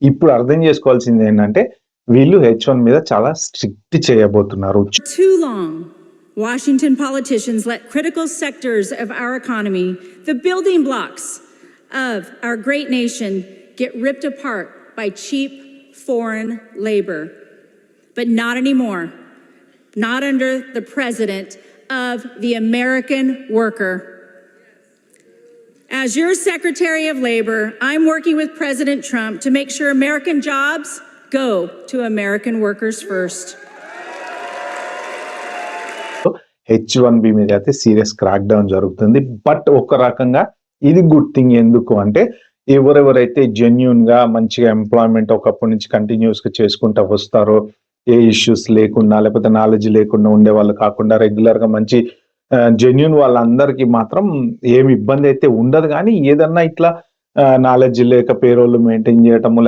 ఇప్పుడు అర్థం చేసుకోవాల్సింది ఏంటంటే వీళ్ళు H1 మీద చాలా స్ట్రిక్ట్ చేయబోతున్నారు. Too long, Washington politicians let critical sectors of our economy, the building blocks of our great nation, get ripped apart by cheap foreign labor. But not anymore. Not under the president of the American worker. As your Secretary of Labor, I'm working with President Trump to make sure American jobs go to American workers first. H1B మీద అయితే serious crack down జరుగుతుంది. But ఒక రకంగా ఇది good thing. ఎందుకు అంటే ఎవరెవరైతే genuine గా మంచిగా ఎంప్లాయ్మెంట్ ఒకప్పటి నుంచి కంటిన్యూస్ గా చేసుకుంటూ వస్తారో, ఏ ఇష్యూస్ లేకుండా లేకపోతే నాలెడ్జ్ లేకుండా ఉండే వాళ్ళు కాకుండా రెగ్యులర్ గా మంచి జెన్యూన్ వాళ్ళందరికీ మాత్రం ఏమి ఇబ్బంది అయితే ఉండదు. కానీ ఏదన్నా ఇట్లా నాలెడ్జ్ లేక పేరోళ్ళు మెయింటైన్ చేయటము